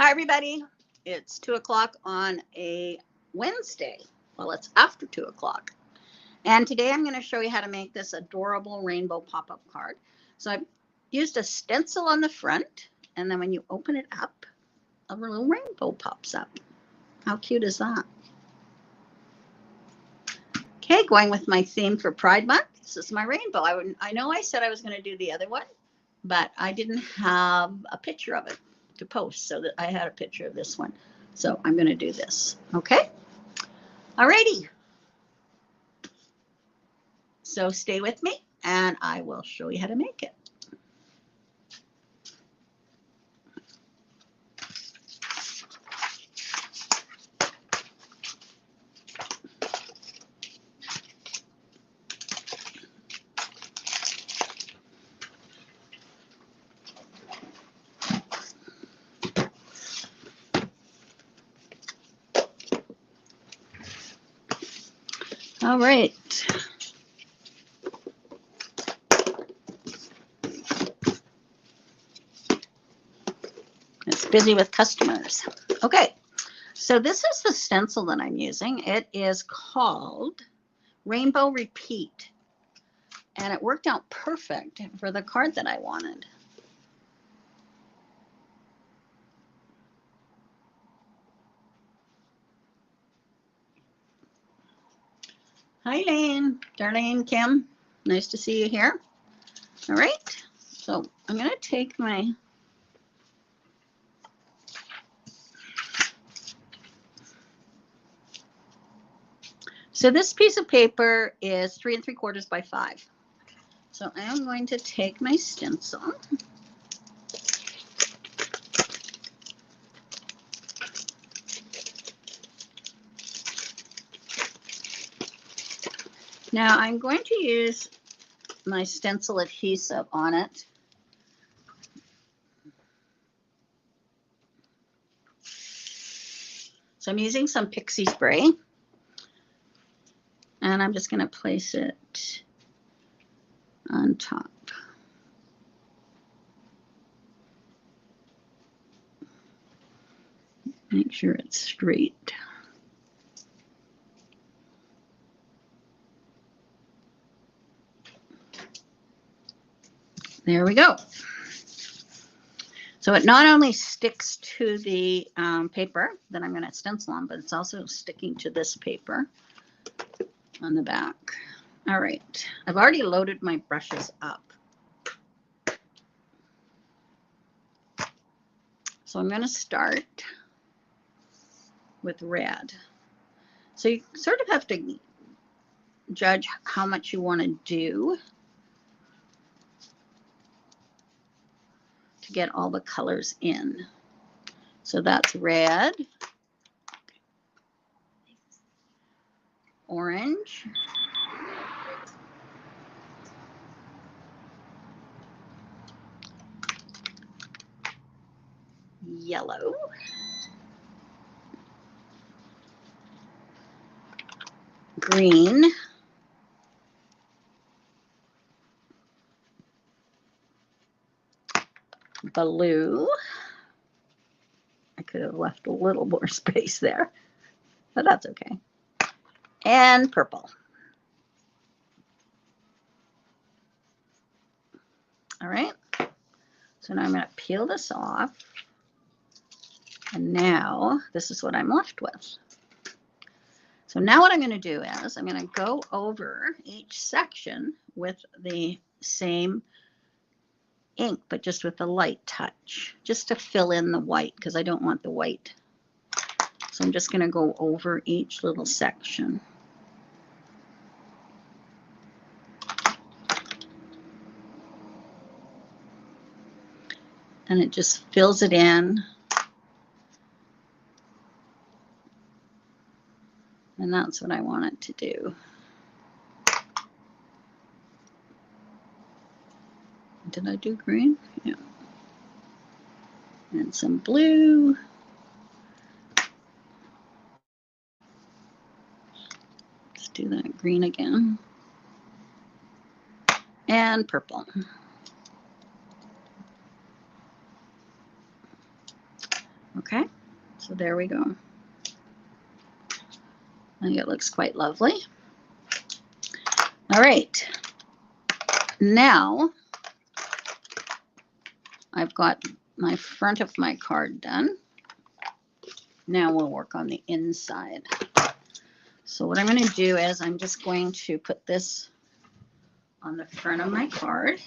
Hi, everybody. It's 2 o'clock on a Wednesday. Well, it's after 2 o'clock. And today I'm going to show you how to make this adorable rainbow pop-up card. So I've used a stencil on the front, and then when you open it up, a little rainbow pops up. How cute is that? Okay, going with my theme for Pride Month. This is my rainbow. I know I said I was going to do the other one, but I didn't have a picture of it to post, so that I had a picture of this one. So I'm going to do this. Okay. Alrighty. So stay with me and I will show you how to make it. All right. It's busy with customers. Okay. So this is the stencil that I'm using. It is called Rainbow Repeat. And it worked out perfect for the card that I wanted. Hi, Lane, Darlene, Kim. Nice to see you here. All right. So I'm going to take my So this piece of paper is 3 3/4 by 5. So I am going to take my stencil. Now I'm going to use my stencil adhesive on it. So I'm using some pixie spray. And I'm just going to place it on top. Make sure it's straight. There we go. So it not only sticks to the paper that I'm going to stencil on, but it's also sticking to this paper on the back. All right. I've already loaded my brushes up. So I'm going to start with red. So you sort of have to judge how much you want to do to get all the colors in. So that's red, orange, yellow, green, blue. I could have left a little more space there, but that's okay. And purple. All right. So now I'm going to peel this off. And now this is what I'm left with. So now what I'm going to do is I'm going to go over each section with the same ink, but just with a light touch, just to fill in the white, because I don't want the white. So I'm just going to go over each little section. And it just fills it in. And that's what I want it to do. Did I do green? Yeah. And some blue. Let's do that green again. And purple. Okay, so there we go. I think it looks quite lovely. All right, now I've got my front of my card done. Now we'll work on the inside. So what I'm going to do is I'm just going to put this on the front of my card.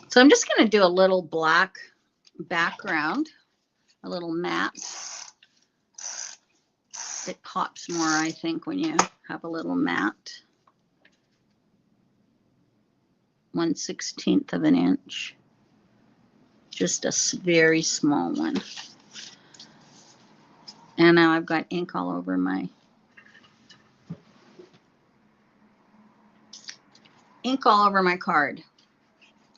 So I'm just going to do a little black background, a little matte. It pops more, I think, when you have a little matte. 1/16 of an inch. Just a very small one. And now I've got ink all over my card.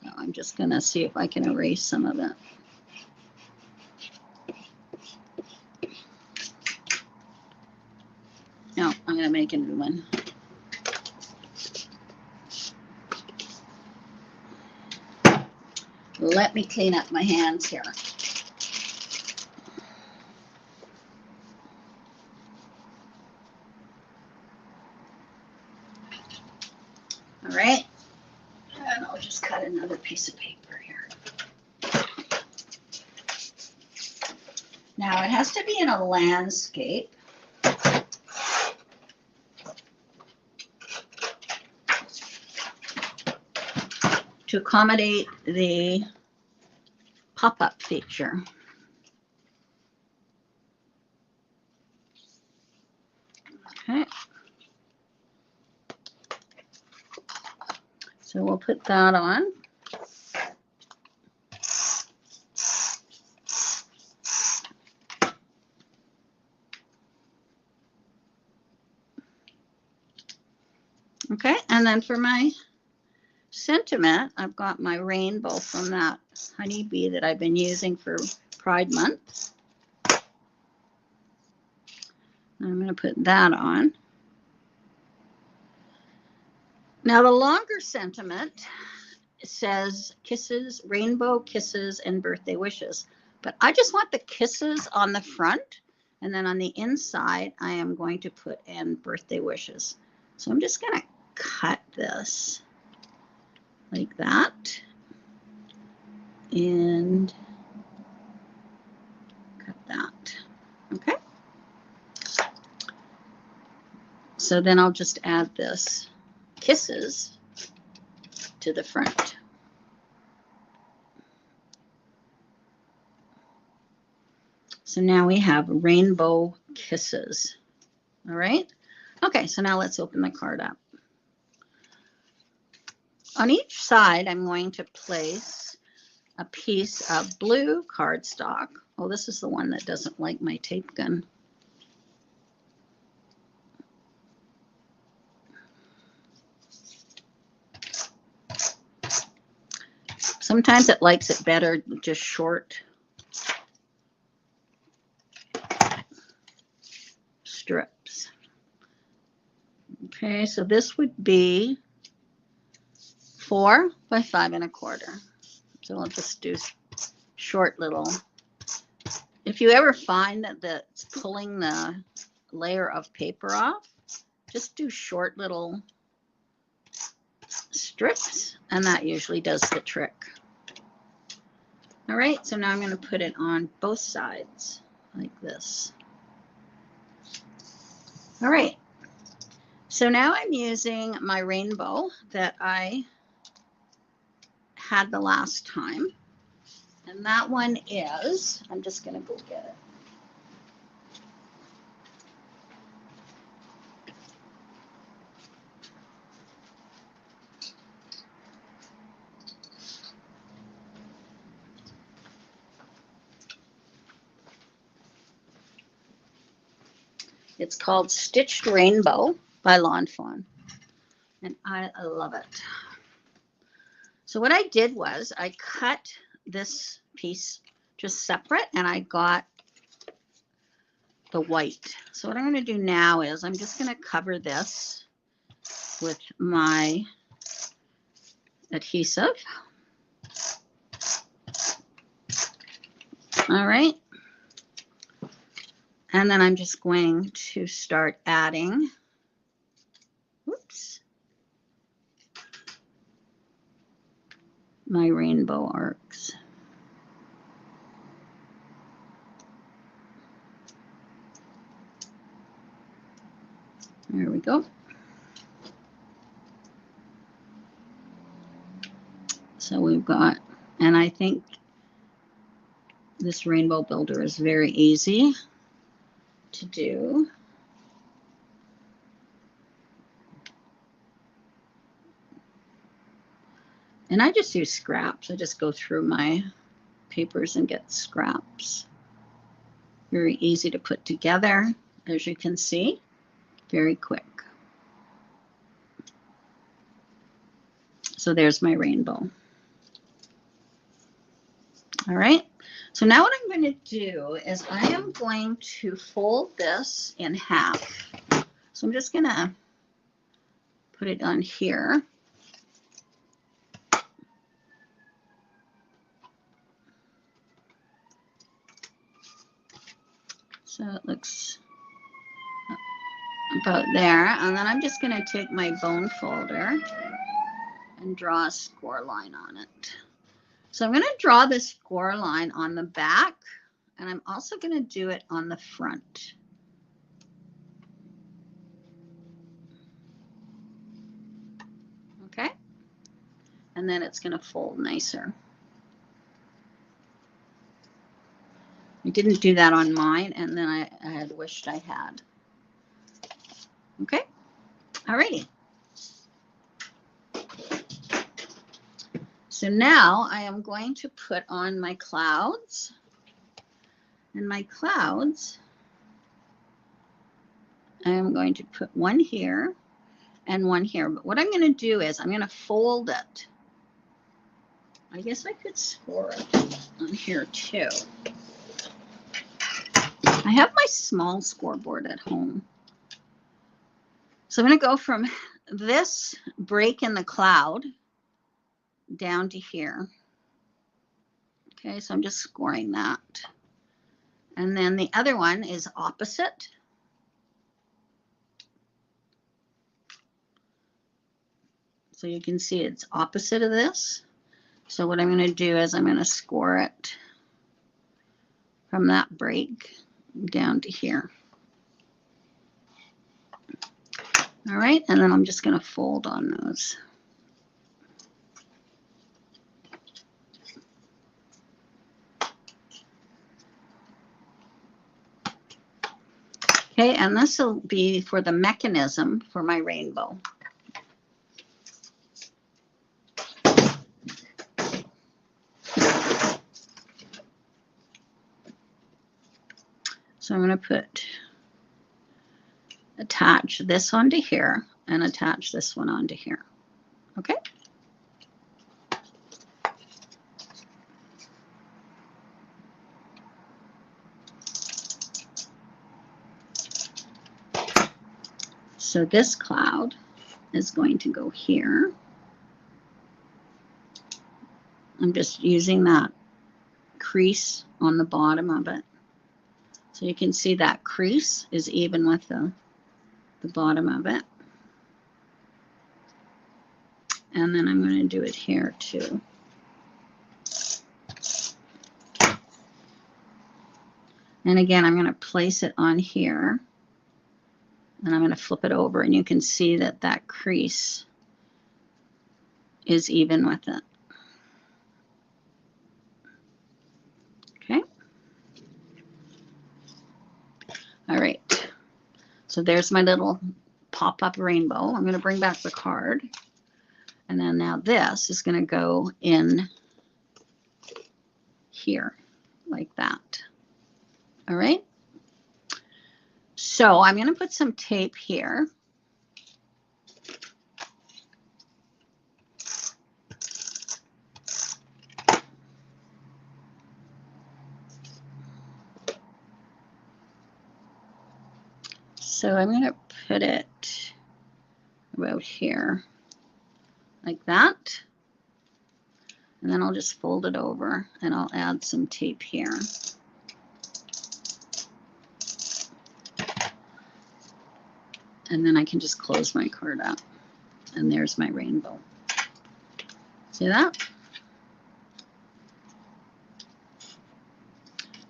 So I'm just going to see if I can erase some of it. No, I'm going to make a new one. Let me clean up my hands here. All right. And I'll just cut another piece of paper here. Now it has to be in a landscape. To accommodate the pop-up feature. Okay. So we'll put that on. Okay, and then for my sentiment, I've got my rainbow from that honeybee that I've been using for Pride Month. I'm going to put that on. Now the longer sentiment says kisses, rainbow kisses, and birthday wishes. But I just want the kisses on the front, and then on the inside, I am going to put in birthday wishes. So I'm just going to cut this like that, and cut that. Okay. So then I'll just add this kisses to the front. So now we have rainbow kisses. All right. Okay, so now let's open the card up. On each side, I'm going to place a piece of blue cardstock. Oh, this is the one that doesn't like my tape gun. Sometimes it likes it better just short strips. Okay, so this would be 4 by 5 1/4. So I'll just do short little. If you ever find that it's pulling the layer of paper off, just do short little strips, and that usually does the trick. All right, so now I'm going to put it on both sides like this. All right, so now I'm using my rainbow that I had the last time, and that one is, I'm just going to go get it. It's called Stitched Rainbow by Lawn Fawn, and I love it. So what I did was I cut this piece just separate, and I got the white. So what I'm going to do now is I'm just going to cover this with my adhesive. All right. And then I'm just going to start adding, whoops, my rainbow arcs. There we go. So we've got, and I think this rainbow builder is very easy to do. And I just use scraps. I just go through my papers and get scraps. Very easy to put together, as you can see, very quick. So there's my rainbow. All right. So now what I'm going to do is I am going to fold this in half. So I'm just going to put it on here. So it looks about there. And then I'm just going to take my bone folder and draw a score line on it. So I'm going to draw the score line on the back, and I'm also going to do it on the front. Okay? And then it's going to fold nicer. I didn't do that on mine, and then I had wished I had. Okay? Alrighty. So now I am going to put on my clouds. And my clouds, I am going to put one here and one here. But what I'm going to do is I'm going to fold it. I guess I could score it on here too. I have my small scoreboard at home. So I'm going to go from this break in the cloud down to here. Okay, so I'm just scoring that. And then the other one is opposite. So you can see it's opposite of this. So what I'm going to do is I'm going to score it from that break down to here. All right, and then I'm just going to fold on those. Okay, and this will be for the mechanism for my rainbow. So I'm going to attach this onto here and attach this one onto here. Okay. So this cloud is going to go here. I'm just using that crease on the bottom of it. So you can see that crease is even with the bottom of it. And then I'm going to do it here too. And again, I'm going to place it on here. And I'm going to flip it over, and you can see that that crease is even with it. Okay. All right. So there's my little pop-up rainbow. I'm going to bring back the card. And then now this is going to go in here like that. All right. So I'm going to put some tape here. So I'm going to put it about here like that. And then I'll just fold it over and I'll add some tape here. And then I can just close my card up. And there's my rainbow. See that?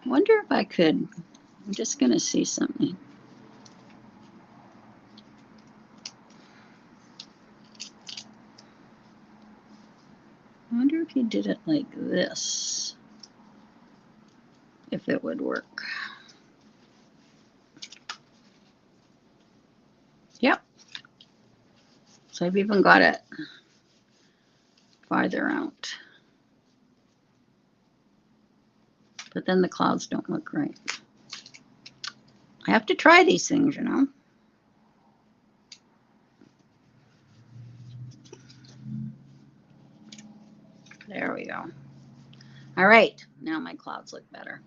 I wonder if I could, I'm just going to see something. I wonder if you did it like this, if it would work. Yep. So I've even got it farther out. But then the clouds don't look right. I have to try these things, you know. There we go. All right, now my clouds look better.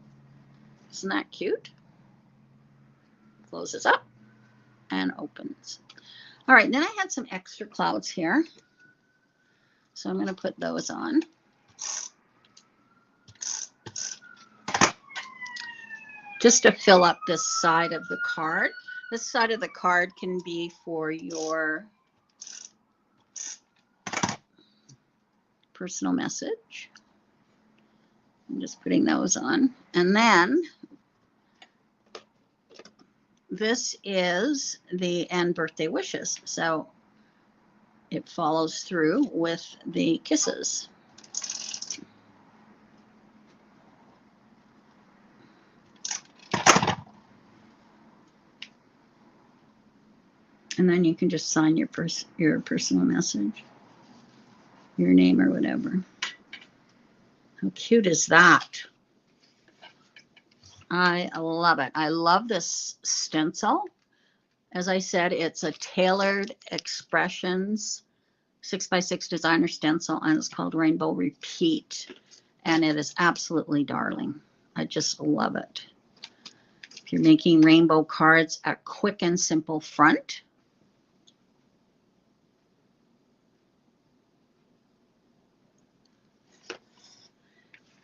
Isn't that cute? Closes up and opens. All right, then I had some extra clouds here. So I'm going to put those on. Just to fill up this side of the card. This side of the card can be for your personal message. I'm just putting those on. And then this is the end birthday wishes. So it follows through with the kisses. And then you can just sign your personal message, your name or whatever. How cute is that? I love it. I love this stencil. As I said, it's a Tailored Expressions 6x6 designer stencil, and it's called Rainbow Repeat. And it is absolutely darling. I just love it. If you're making rainbow cards, a quick and simple front.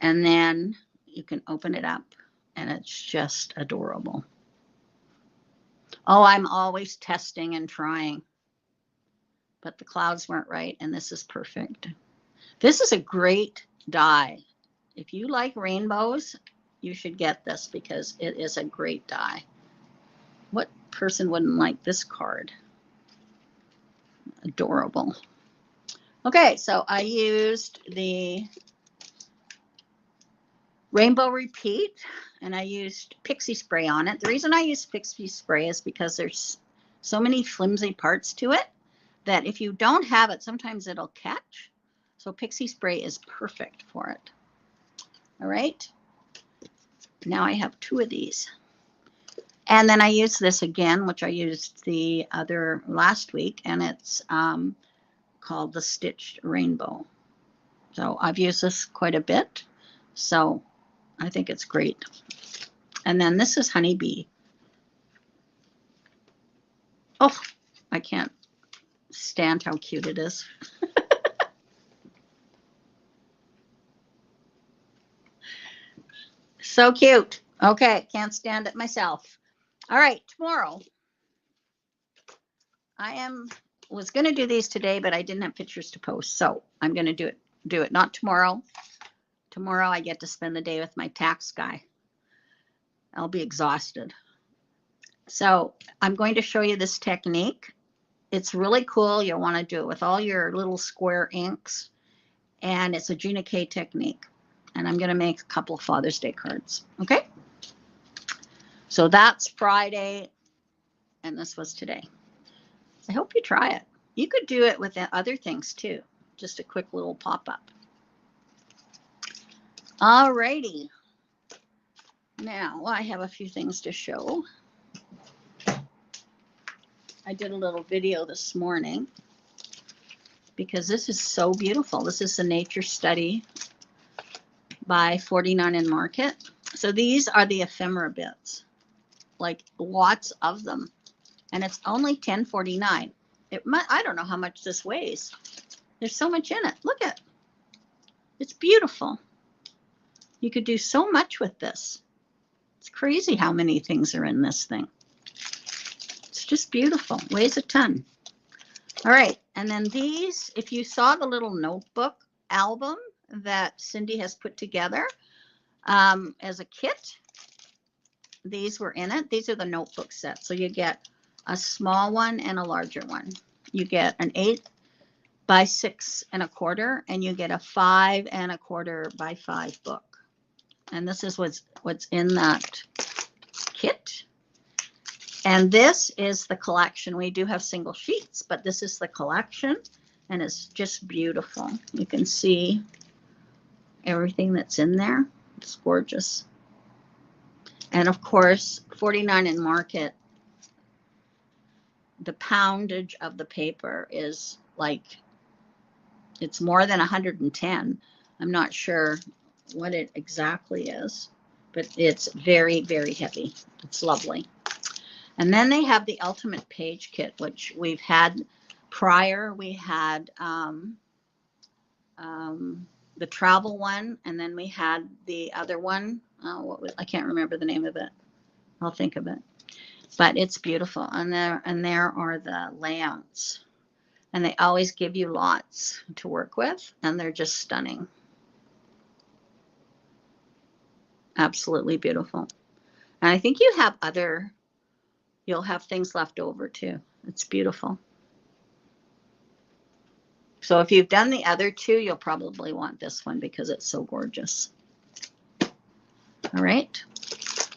And then you can open it up, and it's just adorable. Oh, I'm always testing and trying. But the clouds weren't right, and this is perfect. This is a great die. If you like rainbows, you should get this because it is a great die. What person wouldn't like this card? Adorable. Okay, so I used the Rainbow Repeat, and I used pixie spray on it. The reason I use pixie spray is because there's so many flimsy parts to it that if you don't have it, sometimes it'll catch. So pixie spray is perfect for it. All right. Now I have 2 of these. And then I use this again, which I used the other last week, and it's called the Stitched Rainbow. So I've used this quite a bit. So I think it's great. And then this is Honeybee. Oh, I can't stand how cute it is. So cute. Okay, can't stand it myself. All right, tomorrow. Was going to do these today, but I didn't have pictures to post. So I'm going to do it not tomorrow. Tomorrow I get to spend the day with my tax guy. I'll be exhausted. So I'm going to show you this technique. It's really cool. You'll want to do it with all your little square inks. And it's a Gina K technique. And I'm going to make a couple of Father's Day cards. Okay? So that's Friday. And this was today. I hope you try it. You could do it with other things too. Just a quick little pop-up. All righty. Now, I have a few things to show. I did a little video this morning because this is so beautiful. This is the Nature Study by 49 and Market. So these are the ephemera bits, like lots of them. and it's only $10.49. I don't know how much this weighs. There's so much in it. Look at it. It's beautiful. You could do so much with this. It's crazy how many things are in this thing. It's just beautiful. Weighs a ton. All right. And then these, if you saw the little notebook album that Cindy has put together as a kit, these were in it. These are the notebook sets. So you get a small one and a larger one. You get an 8 by 6 1/4, and you get a 5 1/4 by 5 book. And this is what's in that kit. And this is the collection. We do have single sheets, but this is the collection, and it's just beautiful. You can see everything that's in there. It's gorgeous. And of course, 49 in Market, the poundage of the paper is like, it's more than 110. I'm not sure what it exactly is, but it's very, very heavy. It's lovely. And then they have the Ultimate Page Kit, which we've had prior. We had the travel one, and then we had the other one. I can't remember the name of it. I'll think of it. But it's beautiful. And there are the layouts. And they always give you lots to work with, and they're just stunning. Absolutely beautiful. And I think you'll have things left over too. It's beautiful. So if you've done the other two, you'll probably want this one because it's so gorgeous. All right.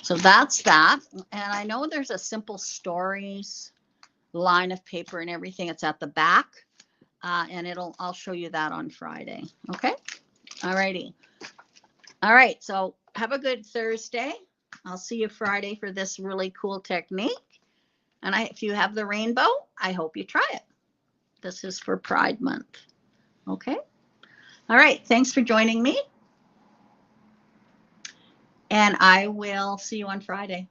So that's that. And I know there's a Simple Stories line of paper and everything. It's at the back. And I'll show you that on Friday. Okay. All righty. All right. So have a good Thursday. I'll see you Friday for this really cool technique. And if you have the rainbow, I hope you try it. This is for Pride Month. Okay. All right. Thanks for joining me. And I will see you on Friday.